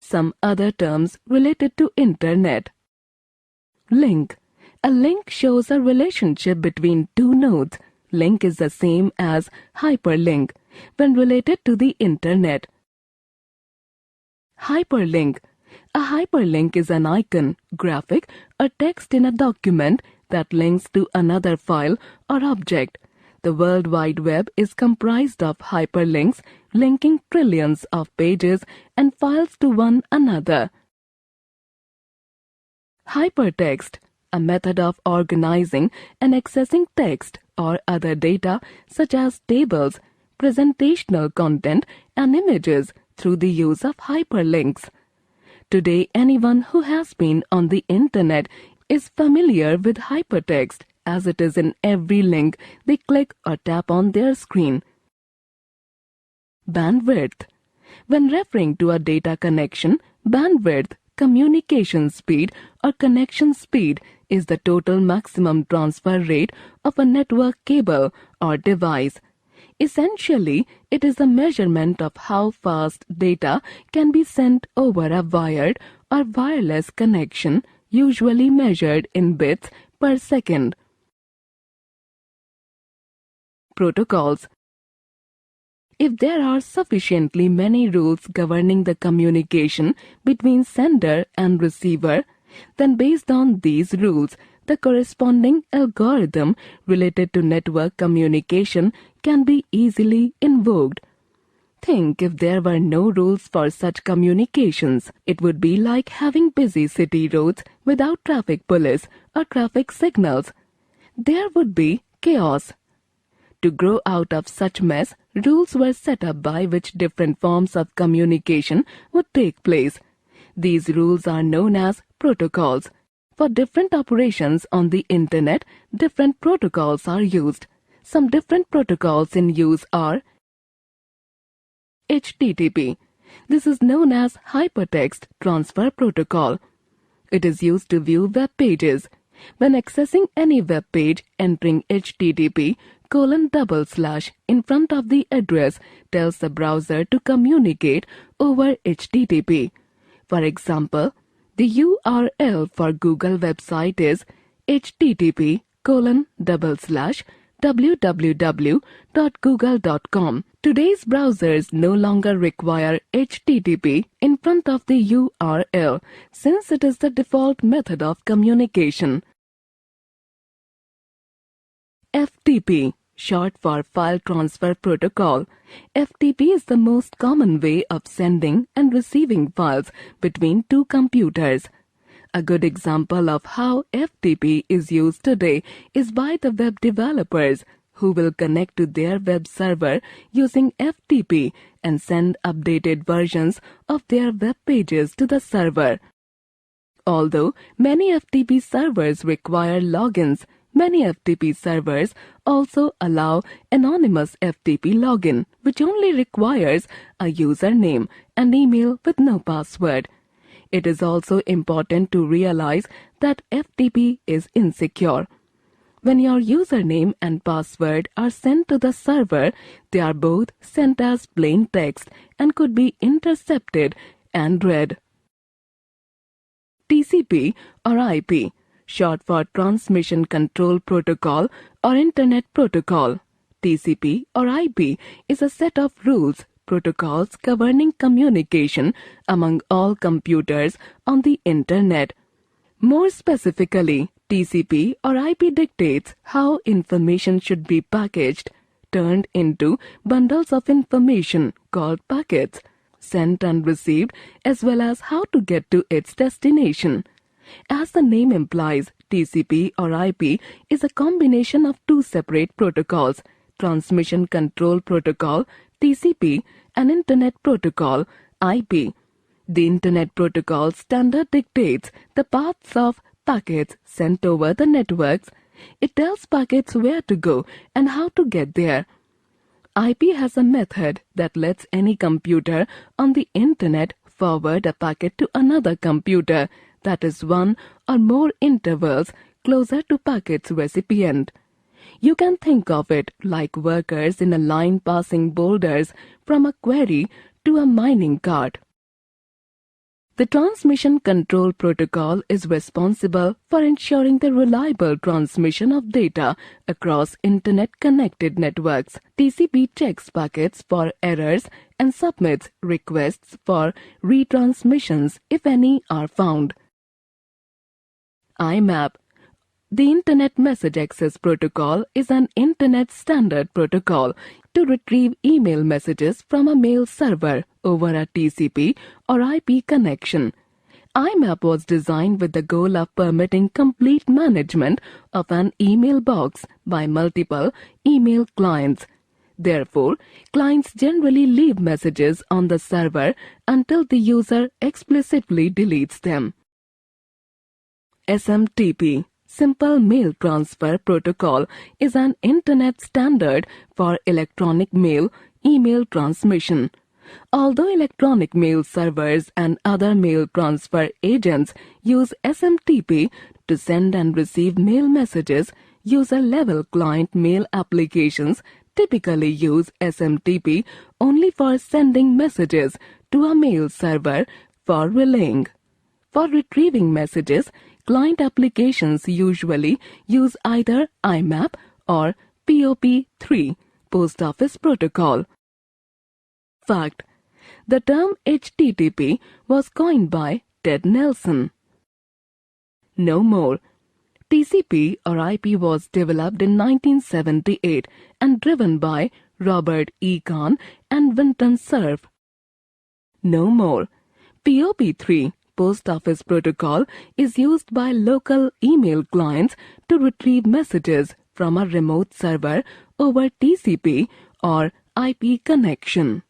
some other terms related to Internet. Link. A link shows a relationship between two nodes. Link is the same as hyperlink when related to the Internet. Hyperlink. A hyperlink is an icon, graphic, or text in a document that links to another file or object. The World Wide Web is comprised of hyperlinks linking trillions of pages and files to one another. Hypertext. A method of organizing and accessing text or other data such as tables, presentational content, and images through the use of hyperlinks. Today, anyone who has been on the Internet is familiar with hypertext, as it is in every link they click or tap on their screen. Bandwidth. When referring to a data connection, bandwidth, communication speed, or connection speed is the total maximum transfer rate of a network cable or device. Essentially, it is a measurement of how fast data can be sent over a wired or wireless connection, usually measured in bits per second. Protocols. If there are sufficiently many rules governing the communication between sender and receiver, then based on these rules, the corresponding algorithm related to network communication can be easily invoked. Think if there were no rules for such communications. It would be like having busy city roads without traffic police or traffic signals. There would be chaos. To grow out of such mess, rules were set up by which different forms of communication would take place. These rules are known as protocols. For different operations on the Internet, different protocols are used. Some different protocols in use are HTTP. This is known as Hypertext Transfer Protocol. It is used to view web pages. When accessing any web page, entering http:// in front of the address tells the browser to communicate over HTTP. For example, the URL for Google website is http://www.google.com. Today's browsers no longer require HTTP in front of the URL since it is the default method of communication. FTP, short for File Transfer Protocol. FTP is the most common way of sending and receiving files between two computers. A good example of how FTP is used today is by the web developers, who will connect to their web server using FTP and send updated versions of their web pages to the server. Although many FTP servers require logins, many FTP servers also allow anonymous FTP login, which only requires a username and email with no password. It is also important to realize that FTP is insecure. When your username and password are sent to the server, they are both sent as plain text and could be intercepted and read. TCP or IP, short for Transmission Control Protocol or Internet Protocol. TCP or IP is a set of rules, protocols governing communication among all computers on the Internet. More specifically, TCP or IP dictates how information should be packaged, turned into bundles of information called packets, sent and received, as well as how to get to its destination. As the name implies, TCP or IP is a combination of two separate protocols, Transmission Control Protocol, TCP, and Internet Protocol, IP. The Internet Protocol standard dictates the paths of packets sent over the networks. It tells packets where to go and how to get there. IP has a method that lets any computer on the Internet forward a packet to another computer, that is one or more intervals closer to packet's recipient. You can think of it like workers in a line passing boulders from a quarry to a mining cart. The Transmission Control Protocol is responsible for ensuring the reliable transmission of data across Internet-connected networks. TCP checks packets for errors and submits requests for retransmissions if any are found. IMAP. The Internet Message Access Protocol is an Internet Standard Protocol to retrieve email messages from a mail server over a TCP or IP connection. IMAP was designed with the goal of permitting complete management of an email box by multiple email clients. Therefore, clients generally leave messages on the server until the user explicitly deletes them. SMTP, Simple Mail Transfer Protocol, is an Internet standard for electronic mail, email transmission. Although electronic mail servers and other mail transfer agents use SMTP to send and receive mail messages, user-level client mail applications typically use SMTP only for sending messages to a mail server for relaying. For retrieving messages, client applications usually use either IMAP or POP3, Post Office Protocol. Fact: the term HTTP was coined by Ted Nelson. No more. TCP or IP was developed in 1978 and driven by Robert E. Kahn and Vinton Cerf. No more. POP3, Post Office Protocol, is used by local email clients to retrieve messages from a remote server over TCP or IP connection.